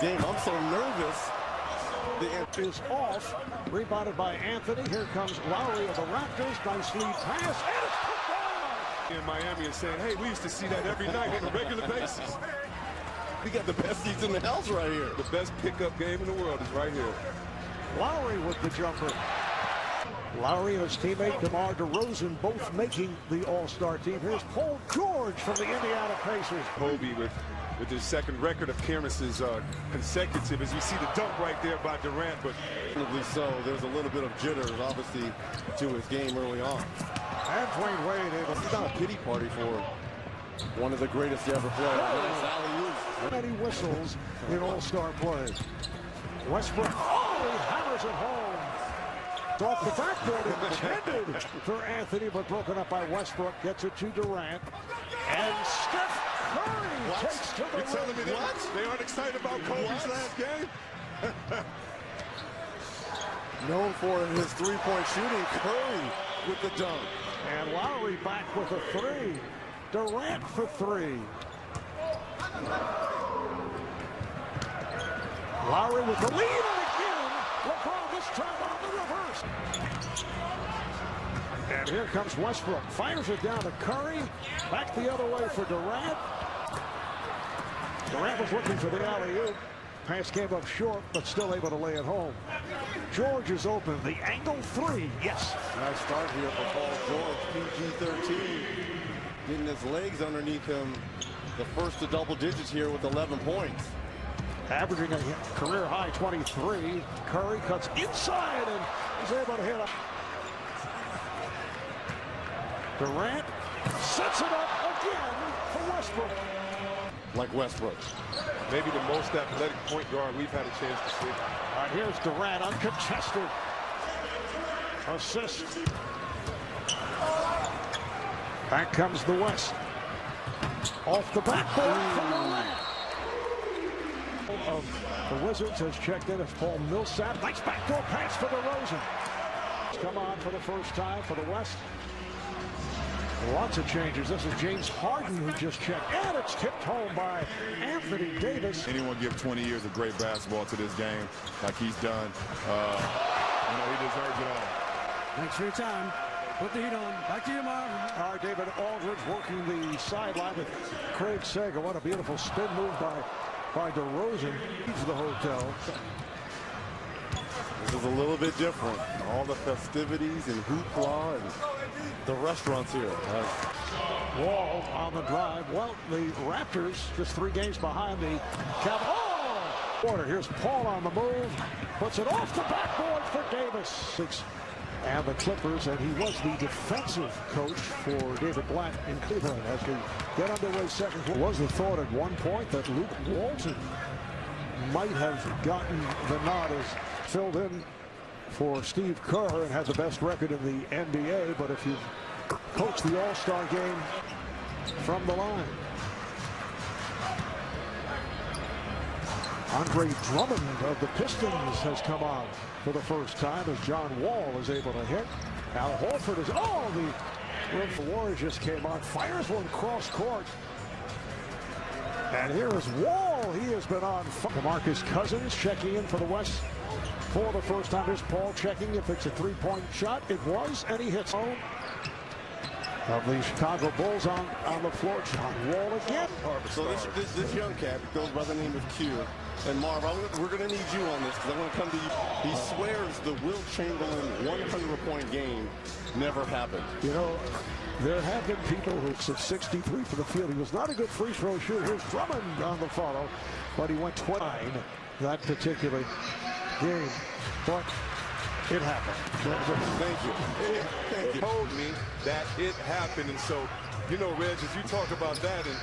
game. I'm so nervous. The end is off. Rebounded by Anthony. Here comes Lowry of the Raptors. Nice lead pass. And it's put down. In Miami and saying, hey, we used to see that every night on a regular basis. We got the best seats in the house right here. The best pickup game in the world is right here. Lowry with the jumper. Lowry and his teammate DeMar DeRozan both making the All-Star team. Here's Paul George from the Indiana Pacers. Kobe with his second record appearances consecutive, as you see the dunk right there by Durant. But so there's a little bit of jitters, obviously, to his game early on. And Dwayne Wade able It's not a pity party for one of the greatest to ever play. Nice many whistles in All-Star play. Westbrook, he hammers it home. It's off the backboard, intended for Anthony, but broken up by Westbrook. Gets it to Durant. And Steph Curry takes to the You're telling me they aren't excited about Kobe's last game? Known for his three-point shooting, Curry with the dunk. And Lowry back with a three. Durant for three. Lowry with the lead, and again, LeBron this time on the reverse. And here comes Westbrook. Fires it down to Curry. Back the other way for Durant. Durant was looking for the alley-oop. Pass came up short, but still able to lay it home. George is open. The angle three. Yes. Nice start here for Paul George. PG-13. Getting his legs underneath him. The first to double digits here with 11 points. Averaging a career high 23. Curry cuts inside and is able to hit it. Durant sets it up again for Westbrook. Like Westbrook. Maybe the most athletic point guard we've had a chance to see. All right, here's Durant, uncontested. Assist. Back comes the West. Off the backboard from Durant. Of the Wizards has checked in as Paul Millsap. Nice backdoor pass for DeRozan. Come on for the first time for the West. Lots of changes. This is James Harden who just checked. And it's tipped home by Anthony Davis. Anyone give 20 years of great basketball to this game like he's done. He deserves it all. Thanks for your time. Put the heat on. Back to you, Marvin. All right, David Aldridge working the sideline with Craig Sager. What a beautiful spin move by DeRozan. Leaves the hotel. This is a little bit different. All the festivities and hoopla and the restaurants here. Wall on the drive. Well, the Raptors just 3 games behind the Cavs. Here's Paul on the move. Puts it off the backboard for Davis. And the Clippers, and he was the defensive coach for David Blatt in Cleveland as we get underway second quarter. Was the thought at one point that Luke Walton might have gotten the nod as filled in for Steve Kerr and has the best record in the NBA, but if you coach the All-Star game from the line. Andre Drummond of the Pistons has come on for the first time as John Wall is able to hit. Al Horford is, the Warriors just came on, fires one cross court. And here is Wall. He has been on fire. DeMarcus Cousins checking in for the West for the first time. Here's Paul checking if it's a three-point shot. It was, and he hits home. Of the Chicago Bulls on the floor. John Wall again. So this young cat goes by the name of Q. And Marv, we're going to need you on this because I want to come to you. He swears the Wilt Chamberlain 100-point game never happened. You know, there have been people who have 63 for the field. He was not a good free throw shooter. Here's Drummond on the follow, but he went 29 that particular game. But it happened. Thank you. It told me that it happened, and so, you know, Reg, as you talk about that, and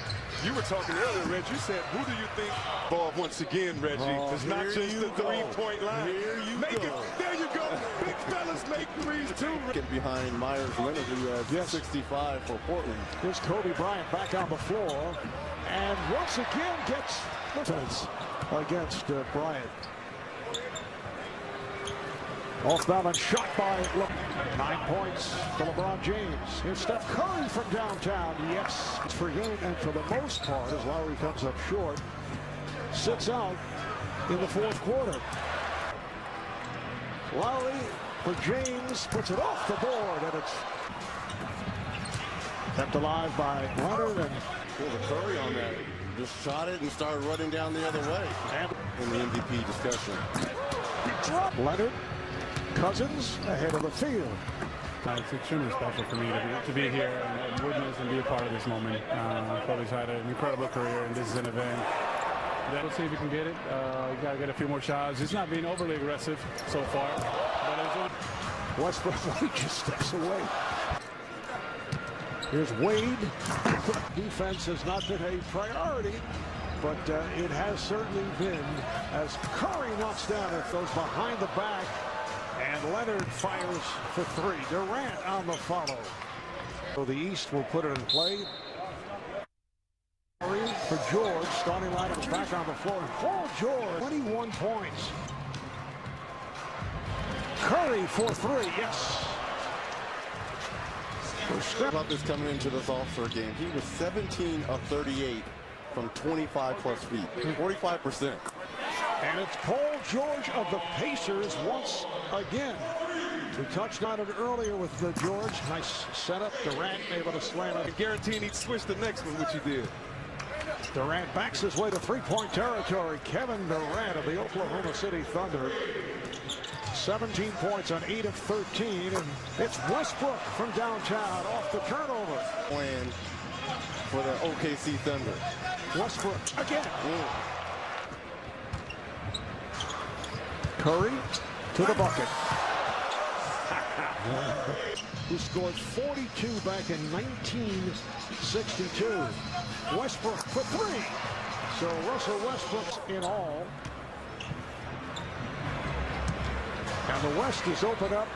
you were talking earlier, Reg, you said, who do you think ball once again, Reggie? It's not just the three-point line. Here you go. There you go. Big fellas make threes, too. Get behind Myers Leonard, who has 65 for Portland. Here's Kobe Bryant back on the floor, and once again gets defense against Bryant. Off balance shot by 9 points to LeBron James. Here's Steph Curry from downtown. Yes, it's for game, and for the most part, as Lowry comes up short, sits out. in the fourth quarter. Lowry for James, puts it off the board, and it's kept alive by Leonard. And Well, the Curry on that just shot it and started running down the other way in the MVP discussion. drop Leonard. Cousins ahead of the field. It's extremely special for me to be here and witness and be a part of this moment. Kobe's had an incredible career, and this is an event. We'll see if we can get it. You got to get a few more shots. It's not being overly aggressive so far, but Westbrook just steps away. Here's Wade. Defense has not been a priority, but it has certainly been as Curry knocks down it, goes behind the back, and Leonard fires for three. Durant on the follow. So the East will put it in play. For George, starting lineup is back on the floor. And Paul George, 21 points. Curry for three, yes. About this coming into this All-Star game, he was 17 of 38 from 25 plus feet, 45%. And it's Paul George of the Pacers once again. We touched on it earlier with the George. Nice setup. Durant able to slam it. Guaranteeing he'd switch the next one, which he did. Durant backs his way to three-point territory. Kevin Durant of the Oklahoma City Thunder. 17 points on 8 of 13. And it's Westbrook from downtown off the turnover. Plan for the OKC Thunder. Westbrook again. Curry to the bucket. Who scored 42 back in 1962. Westbrook for three. So Russell Westbrook's in all. And the West is open up.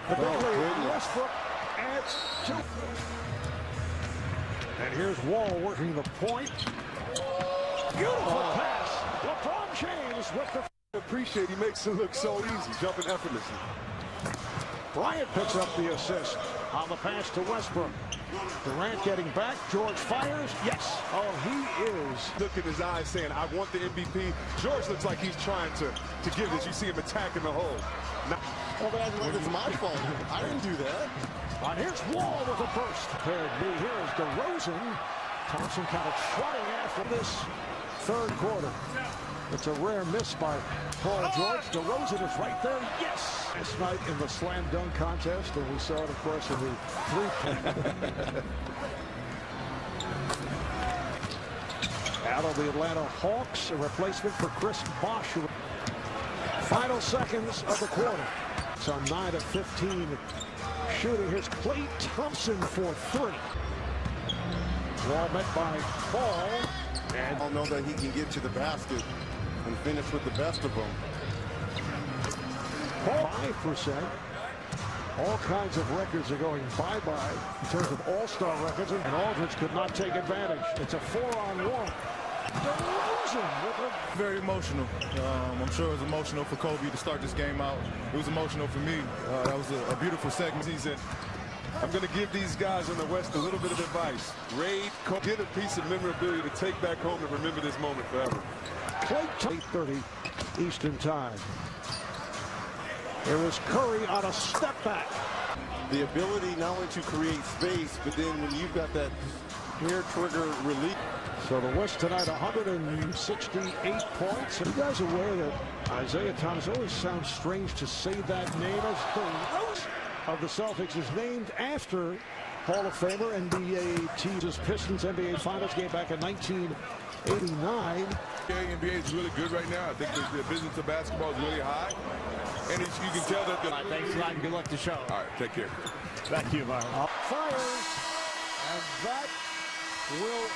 The big lead. Westbrook adds two. And here's Wall working the point. Beautiful pass. LeBron James with the... Appreciate he makes it look so easy, jumping effortlessly. Bryant picks up the assist on the pass to Westbrook. Durant getting back. George fires. Yes. Oh, he is. Look in his eyes saying, I want the MVP. George looks like he's trying to give this. You see him attacking the hole. Oh, but it's my fault. I didn't do that. And here's Wall with a burst. Paired B. Here is DeRozan. Thompson kind of trotting after this third quarter. It's a rare miss by Paul George. DeRozan is right there. Yes! Last night in the slam dunk contest, and we saw it, of course, in the three-point. Out of the Atlanta Hawks, a replacement for Chris Bosh. Final seconds of the quarter. It's on 9 of 15 shooting. Here's Klay Thompson for three. Wall met by Paul. And I'll know that he can get to the basket and finish with the best of them. 5%. All kinds of records are going bye-bye in terms of all-star records, and Aldridge could not take advantage. It's a 4-on-1. DeRozan with a... Very emotional. I'm sure it was emotional for Kobe to start this game out. It was emotional for me. That was a beautiful segment. He said, I'm going to give these guys in the West a little bit of advice. Raid, get a piece of memorability to take back home and remember this moment forever. Klay 8:30 Eastern Time. There is Curry on a step back. The ability not only to create space, but then when you've got that hair trigger relief. So the West tonight, 168 points. Are you guys aware that Isaiah Thomas, always sounds strange to say that name, as the Rose of the Celtics is named after Hall of Famer, NBA teams Pistons NBA Finals game back in 1989. NBA is really good right now. I think the business of basketball is really high. And you can tell that the... thanks a lot and good luck to show. All right, take care. Thank you, Mark. Fires, and that will